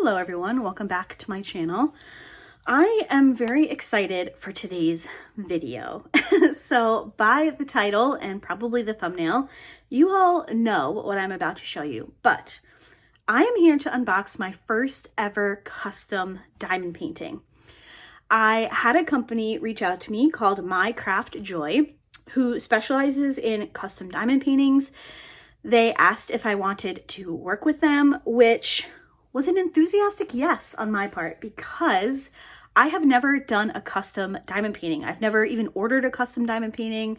Hello everyone, welcome back to my channel. I am very excited for today's video. So by the title and probably the thumbnail, you all know what I'm about to show you, but I am here to unbox my first ever custom diamond painting. I had a company reach out to me called mycraftjoy, who specializes in custom diamond paintings. They asked if I wanted to work with them, which was an enthusiastic yes on my part, because I have never done a custom diamond painting. I've never even ordered a custom diamond painting.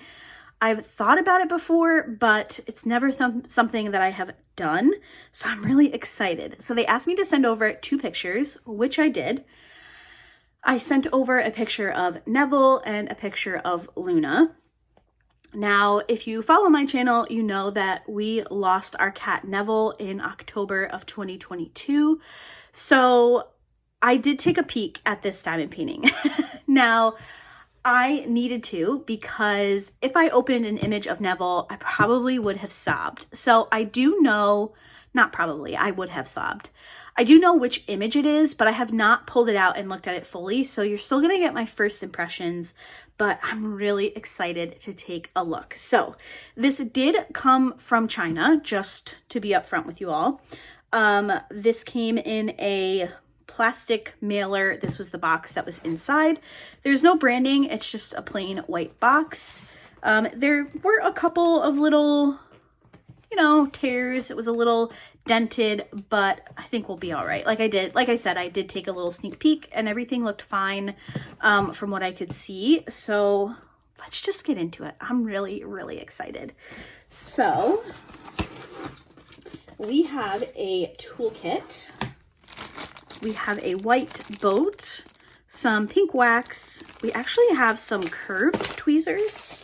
I've thought about it before, but it's never something that I have done. So I'm really excited. So they asked me to send over 2 pictures, which I did. I sent over a picture of Neville and a picture of Luna. Now, if you follow my channel, you know that we lost our cat Neville in October of 2022. So I did take a peek at this diamond painting. Now, I needed to, because if I opened an image of Neville, I probably would have sobbed. So I do know, not probably, I would have sobbed. I do know which image it is, but I have not pulled it out and looked at it fully. So you're still going to get my first impressions, but I'm really excited to take a look. So this did come from China, just to be upfront with you all. This came in a plastic mailer. This was the box that was inside. There's no branding. It's just a plain white box. There were a couple of little, tears. It was a little dented, but I think we'll be all right. Like I said, I did take a little sneak peek and everything looked fine from what I could see. So let's just get into it. I'm really, really excited. So we have a toolkit. We have a white boat, some pink wax. We actually have some curved tweezers.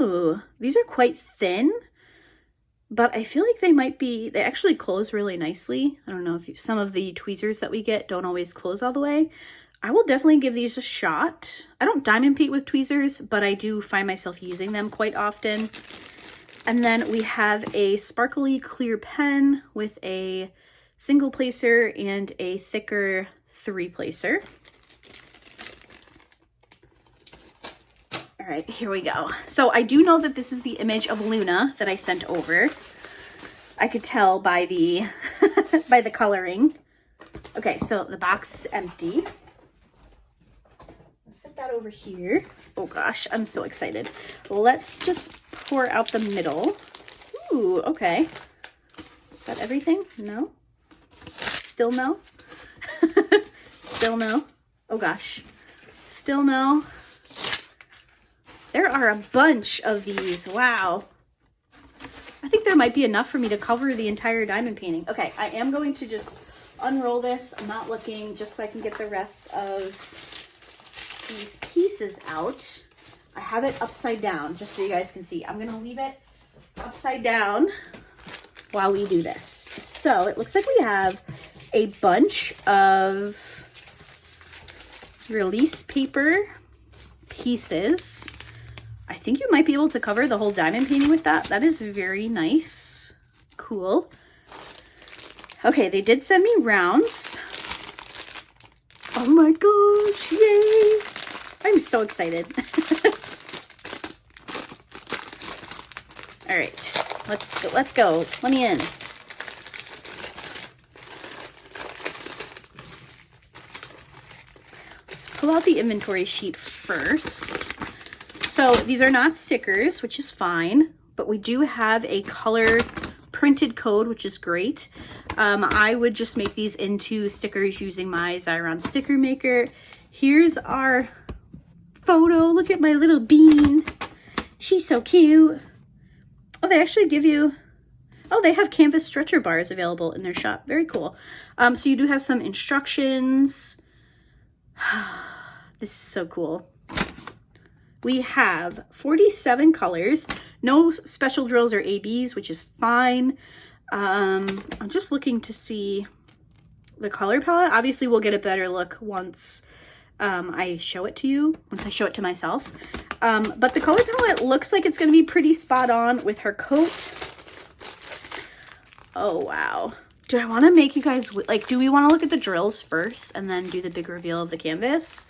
Ooh, these are quite thin, but I feel like they actually close really nicely. I don't know if some of the tweezers that we get don't always close all the way. I will definitely give these a shot. I don't diamond paint with tweezers, but I do find myself using them quite often. And then we have a sparkly clear pen with a single placer and a thicker 3-placer. All right, here we go. So I do know that this is the image of Luna that I sent over. I could tell by the by the coloring. Okay, so the box is empty. Let's set that over here. Oh gosh, I'm so excited. Let's just pour out the middle. Ooh, okay. Is that everything? No? Still no? Still no? Oh gosh. Still no? There are a bunch of these. Wow. I think there might be enough for me to cover the entire diamond painting. Okay, I am going to just unroll this. I'm not looking, just so I can get the rest of these pieces out. I have it upside down, just so you guys can see. I'm going to leave it upside down while we do this. So it looks like we have a bunch of release paper pieces. I think you might be able to cover the whole diamond painting with that. That is very nice. Cool. Okay, they did send me rounds. Oh my gosh, yay! I'm so excited. All right, let's go. Let me in. Let's pull out the inventory sheet first. So these are not stickers, which is fine, but we do have a color printed code, which is great. I would just make these into stickers using my Xyron sticker maker. Here's our photo. Look at my little bean. She's so cute. Oh, they actually give you, oh, they have canvas stretcher bars available in their shop. Very cool. So you do have some instructions. This is so cool. We have 47 colors, no special drills or ABs, which is fine. I'm just looking to see the color palette. Obviously, we'll get a better look once I show it to you, once I show it to myself. But the color palette looks like it's going to be pretty spot on with her coat. Oh, wow. Do I want to make you guys, like, do we want to look at the drills first and then do the big reveal of the canvas?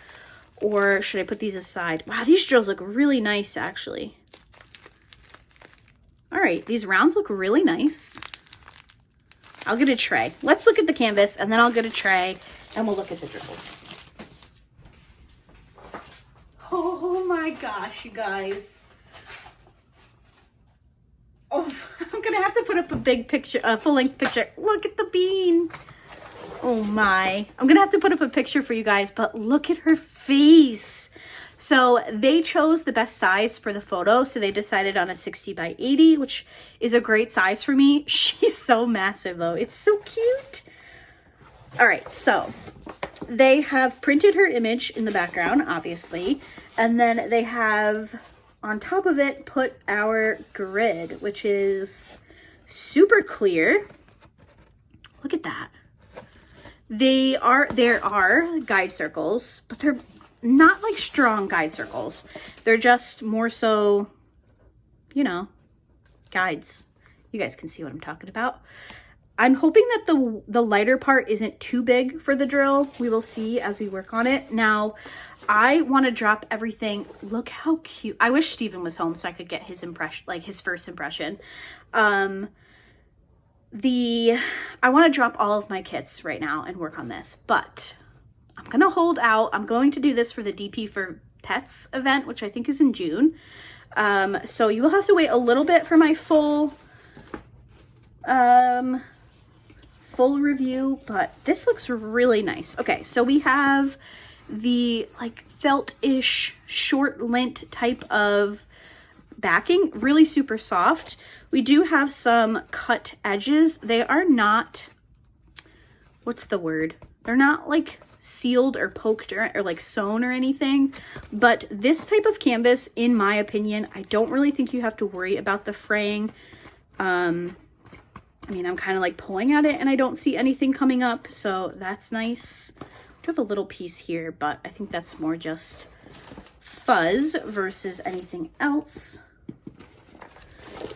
Or should I put these aside? Wow, these drills look really nice, actually. All right, these rounds look really nice. I'll get a tray. Let's look at the canvas, and then I'll get a tray, and we'll look at the drills. Oh my gosh, you guys. Oh, I'm gonna have to put up a big picture, a full-length picture. Look at the bean. Oh my. I'm gonna have to put up a picture for you guys, but look at her face. So they chose the best size for the photo, so they decided on a 60 by 80, which is a great size for me. She's so massive though. It's so cute. All right, so they have printed her image in the background, obviously, and then they have on top of it put our grid, which is super clear. Look at that. There are guide circles, but they're not like strong guide circles. They're just more so, you know, guides. You guys can see what I'm talking about. I'm hoping that the lighter part isn't too big for the drill. We will see as we work on it. Now, I want to drop everything. Look how cute. I wish Steven was home so I could get his impression, like his first impression. I want to drop all of my kits right now and work on this, but I'm going to hold out. I'm going to do this for the DP for Pets event, which I think is in June. So you will have to wait a little bit for my full review, but this looks really nice. Okay, so we have the like felt-ish short lint type of backing, really super soft. We do have some cut edges. They are not, what's the word? They're not like sealed or poked or like sewn or anything, but this type of canvas, in my opinion, I don't really think you have to worry about the fraying. I mean, I'm kind of like pulling at it and I don't see anything coming up, so that's nice. I have a little piece here, but I think that's more just fuzz versus anything else.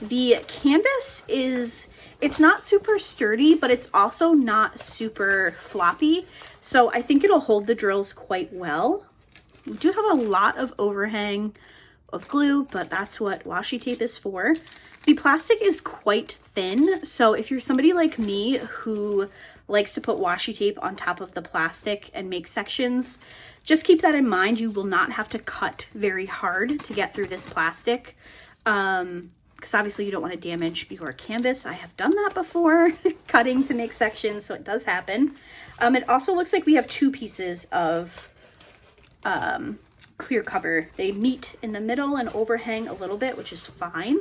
The canvas it's not super sturdy, but it's also not super floppy. So I think it'll hold the drills quite well. We do have a lot of overhang of glue, but that's what washi tape is for. The plastic is quite thin. So if you're somebody like me who likes to put washi tape on top of the plastic and make sections, just keep that in mind. You will not have to cut very hard to get through this plastic. Because obviously you don't want to damage your canvas. I have done that before, cutting to make sections, so it does happen. It also looks like we have two pieces of clear cover. They meet in the middle and overhang a little bit, which is fine.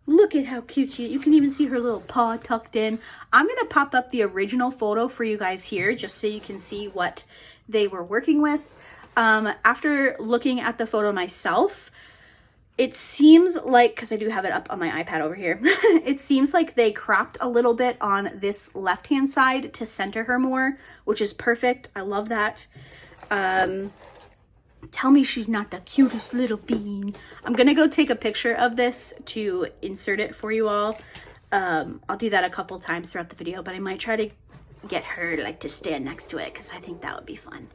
Look at how cute she is. You can even see her little paw tucked in. I'm going to pop up the original photo for you guys here, just so you can see what they were working with. After looking at the photo myself, it seems like, because I do have it up on my iPad over here, it seems like they cropped a little bit on this left-hand side to center her more, which is perfect. I love that. Tell me she's not the cutest little bean. I'm going to go take a picture of this to insert it for you all. I'll do that a couple times throughout the video, but I might try to get her like to stand next to it because I think that would be fun.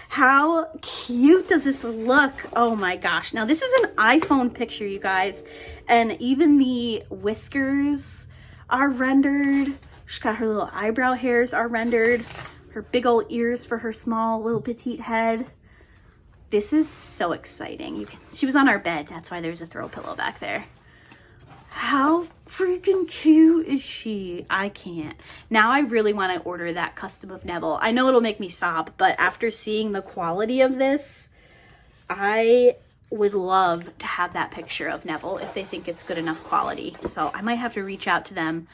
How cute does this look? Oh my gosh. Now this is an iPhone picture, you guys, and even the whiskers are rendered. She's got her little eyebrow hairs are rendered, her big old ears for her small little petite head. This is so exciting. She was on our bed, that's why there's a throw pillow back there. How freaking cute is she? I can't. Now I really want to order that custom of Neville. I know it'll make me sob, but after seeing the quality of this, I would love to have that picture of Neville if they think it's good enough quality. So I might have to reach out to them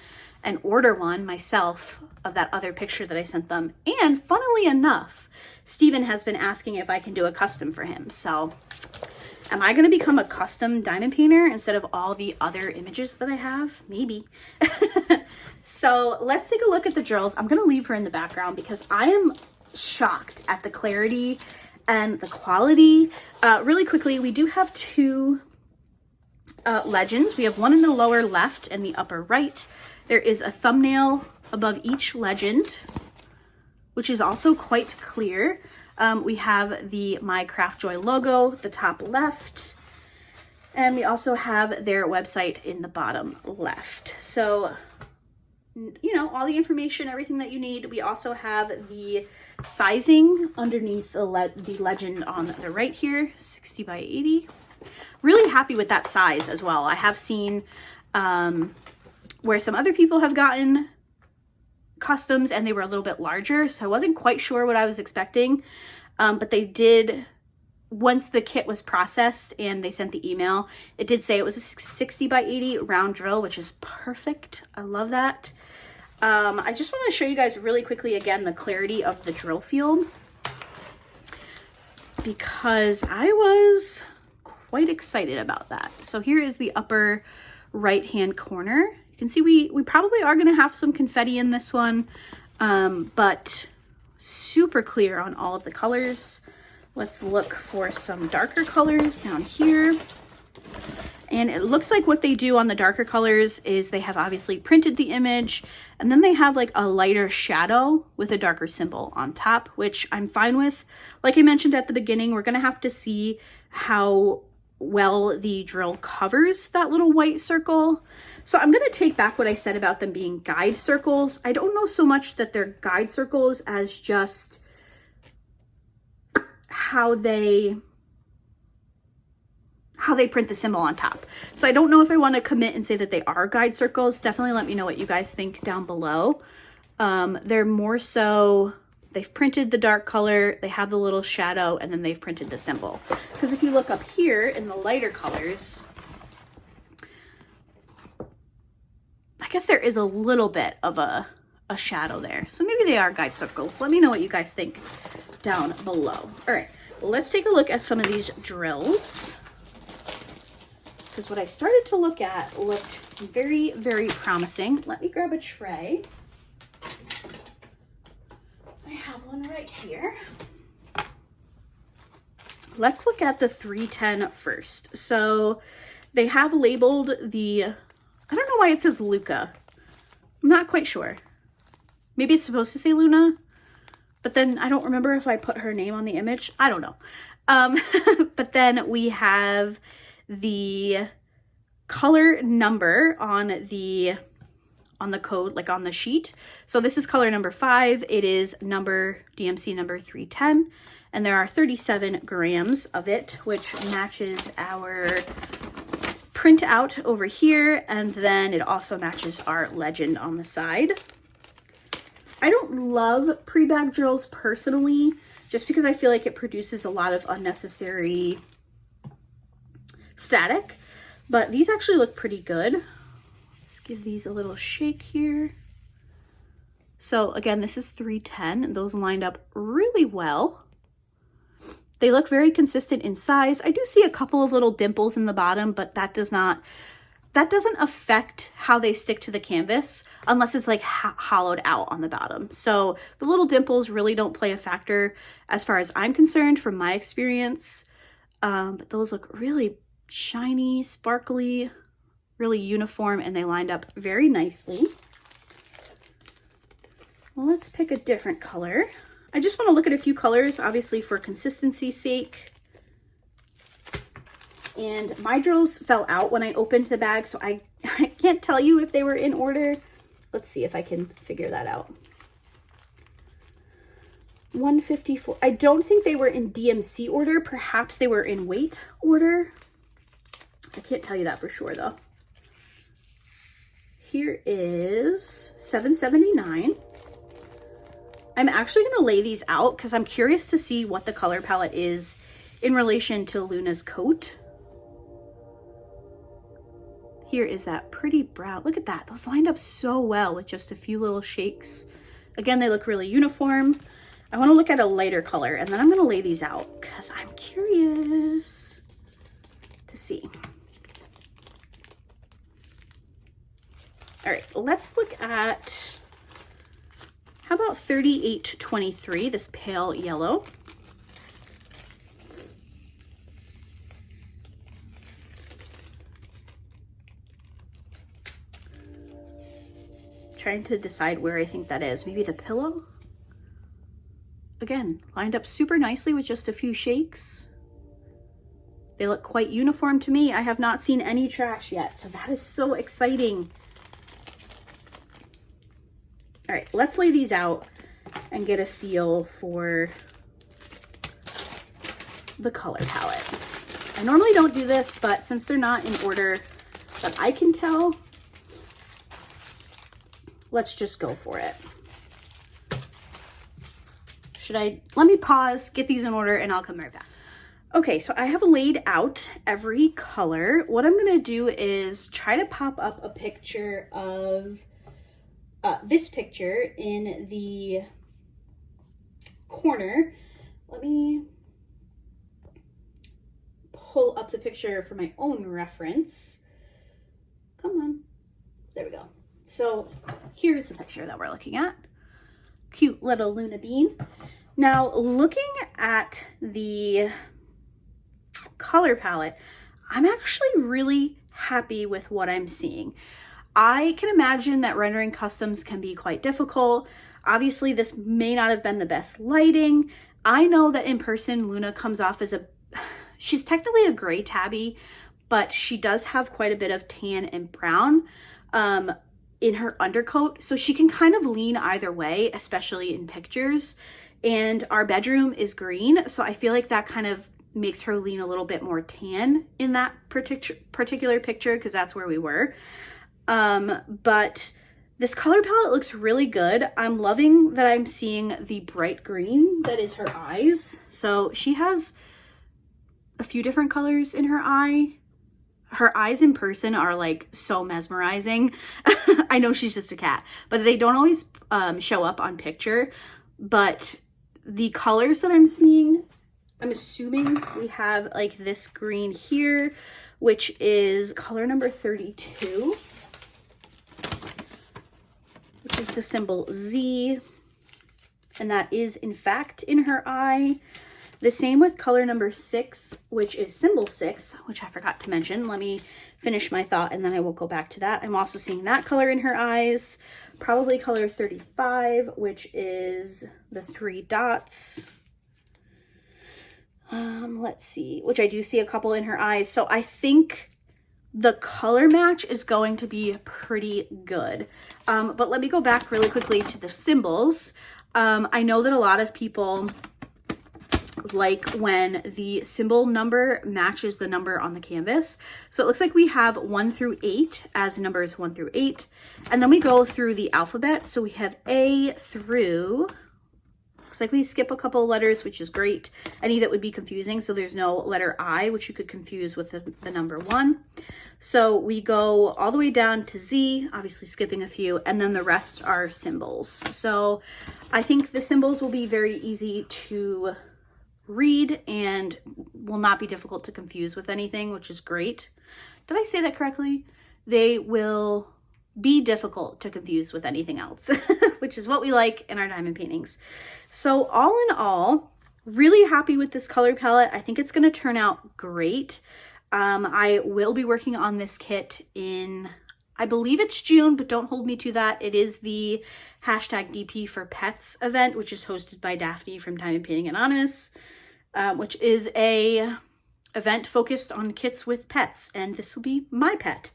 and order one myself of that other picture that I sent them. And funnily enough, Steven has been asking if I can do a custom for him. So am I going to become a custom diamond painter instead of all the other images that I have? Maybe. So let's take a look at the drills. I'm going to leave her in the background because I am shocked at the clarity and the quality. Really quickly, we do have two legends. We have one in the lower left and the upper right. There is a thumbnail above each legend, which is also quite clear. We have the mycraftjoy logo, the top left, and we also have their website in the bottom left. So, you know, all the information, everything that you need. We also have the sizing underneath the legend on the right here, 60 by 80. Really happy with that size as well. I have seen where some other people have gotten customs and they were a little bit larger, so I wasn't quite sure what I was expecting, but they did, once the kit was processed and they sent the email, it did say it was a 60 by 80 round drill, which is perfect. I love that. I just want to show you guys really quickly again the clarity of the drill field, because I was quite excited about that. So here is the upper right hand corner. You can see we probably are going to have some confetti in this one, but super clear on all of the colors. Let's look for some darker colors down here. And it looks like what they do on the darker colors is they have obviously printed the image, and then they have like a lighter shadow with a darker symbol on top, which I'm fine with. Like I mentioned at the beginning, we're going to have to see how well the drill covers that little white circle. So I'm going to take back what I said about them being guide circles. I don't know so much that they're guide circles as just how they print the symbol on top. So I don't know if I want to commit and say that they are guide circles. Definitely let me know what you guys think down below. They're more so, they've printed the dark color, they have the little shadow, and then they've printed the symbol. Because if you look up here in the lighter colors, I guess there is a little bit of a shadow there. So maybe they are guide circles. Let me know what you guys think down below. All right, let's take a look at some of these drills, because what I started to look at looked very, very promising. Let me grab a tray. I have one right here. Let's look at the 310 first. So they have labeled the, I don't know why it says Luca. I'm not quite sure. Maybe it's supposed to say Luna, but then I don't remember if I put her name on the image. I don't know. But then we have the color number on the code, like on the sheet. So this is color number 5. It is DMC number 310, and there are 37 grams of it, which matches our printout over here, and then it also matches our legend on the side. I don't love pre-bag drills personally, just because I feel like it produces a lot of unnecessary static, but these actually look pretty good. Let's give these a little shake here. So again, this is 310, and those lined up really well. They look very consistent in size. I do see a couple of little dimples in the bottom, but that doesn't affect how they stick to the canvas unless it's like hollowed out on the bottom. So the little dimples really don't play a factor as far as I'm concerned from my experience. But those look really shiny, sparkly, really uniform, and they lined up very nicely. Well, let's pick a different color. I just want to look at a few colors, obviously for consistency's sake. And my drills fell out when I opened the bag, so I can't tell you if they were in order. Let's see if I can figure that out. 154. I don't think they were in DMC order. Perhaps they were in weight order. I can't tell you that for sure though. Here is 779. I'm actually going to lay these out because I'm curious to see what the color palette is in relation to Luna's coat. Here is that pretty brown. Look at that. Those lined up so well with just a few little shakes. Again, they look really uniform. I want to look at a lighter color, and then I'm going to lay these out because I'm curious to see. All right, let's look at, how about 3823, this pale yellow. Trying to decide where I think that is. Maybe the pillow? Again, lined up super nicely with just a few shakes. They look quite uniform to me. I have not seen any trash yet, so that is so exciting. All right, let's lay these out and get a feel for the color palette. I normally don't do this, but since they're not in order that I can tell, let's just go for it. Let me pause, get these in order, and I'll come right back. Okay, so I have laid out every color. What I'm gonna do is try to pop up a picture of this picture in the corner. Let me pull up the picture for my own reference. Come on, there we go. So here's the picture that we're looking at. Cute little Luna bean. Now, looking at the color palette, I'm actually really happy with what I'm seeing. I can imagine that rendering customs can be quite difficult. Obviously, this may not have been the best lighting. I know that in person, Luna comes off as she's technically a gray tabby, but she does have quite a bit of tan and brown in her undercoat. So she can kind of lean either way, especially in pictures. And our bedroom is green, so I feel like that kind of makes her lean a little bit more tan in that particular picture, because that's where we were. But this color palette looks really good. I'm loving that I'm seeing the bright green that is her eyes. So she has a few different colors in her eye. Her eyes in person are like so mesmerizing. I know she's just a cat, but they don't always show up on picture. But the colors that I'm seeing, I'm assuming we have like this green here, which is color number 32, which is the symbol Z. And that is in fact in her eye. The same with color number 6, which is symbol 6, which I forgot to mention. Let me finish my thought and then I will go back to that. I'm also seeing that color in her eyes. Probably color 35, which is the 3 dots. Let's see, which I do see a couple in her eyes. So I think the color match is going to be pretty good. But let me go back really quickly to the symbols. I know that a lot of people like when the symbol number matches the number on the canvas. So it looks like we have 1 through 8 as numbers 1 through 8. And then we go through the alphabet. So we have A through, looks like we skip a couple of letters, which is great. Any that would be confusing. So there's no letter I, which you could confuse with the number 1. So we go all the way down to Z, obviously skipping a few, and then the rest are symbols. So I think the symbols will be very easy to read and will not be difficult to confuse with anything, which is great. Did I say that correctly? They will be difficult to confuse with anything else, which is what we like in our diamond paintings. So all in all, really happy with this color palette. I think it's going to turn out great. I will be working on this kit in, I believe it's June, but don't hold me to that. It is the #DP for Pets event, which is hosted by Daphne from Diamond Painting Anonymous, which is a event focused on kits with pets, and this will be my pet.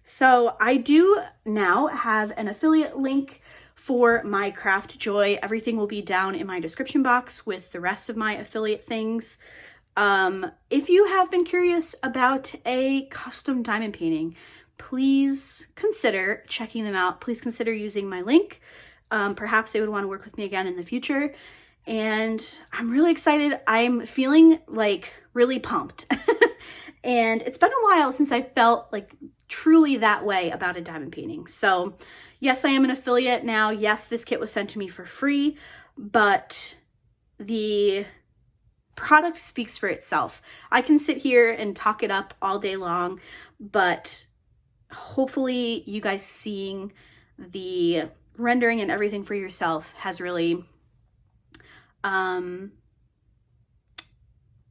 So I do now have an affiliate link for mycraftjoy. Everything will be down in my description box with the rest of my affiliate things. If you have been curious about a custom diamond painting, please consider checking them out. Please consider using my link. Perhaps they would want to work with me again in the future. And I'm really excited. I'm feeling like really pumped. And it's been a while since I felt like truly that way about a diamond painting. So yes, I am an affiliate now. Yes, this kit was sent to me for free, but the product speaks for itself. I can sit here and talk it up all day long, but hopefully you guys seeing the rendering and everything for yourself has really, I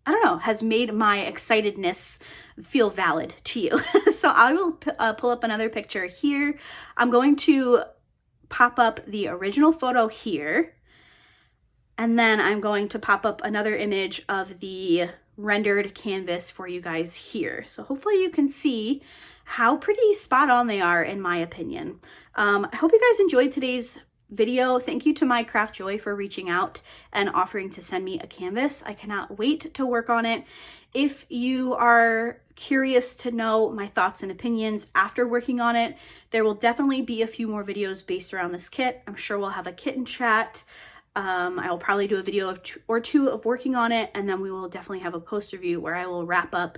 don't know, has made my excitedness feel valid to you. So I will pull up another picture here. I'm going to pop up the original photo here, and then I'm going to pop up another image of the rendered canvas for you guys here. So hopefully you can see how pretty spot on they are, in my opinion. I hope you guys enjoyed today's video. Thank you to mycraftjoy for reaching out and offering to send me a canvas. I cannot wait to work on it. If you are curious to know my thoughts and opinions after working on it, there will definitely be a few more videos based around this kit. I'm sure we'll have a kit and chat. I will probably do a video or two of working on it, and then we will definitely have a post review where I will wrap up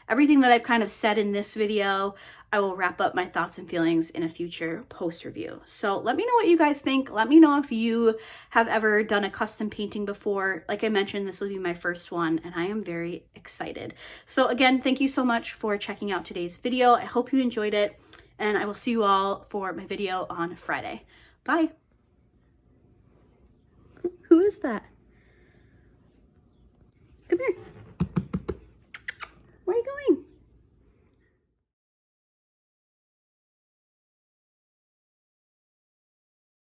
everything that I've kind of said in this video. I will wrap up my thoughts and feelings in a future post review. So let me know what you guys think. Let me know if you have ever done a custom painting before. Like I mentioned, this will be my first one, and I am very excited. So again, thank you so much for checking out today's video. I hope you enjoyed it, and I will see you all for my video on Friday. Bye. Who is that?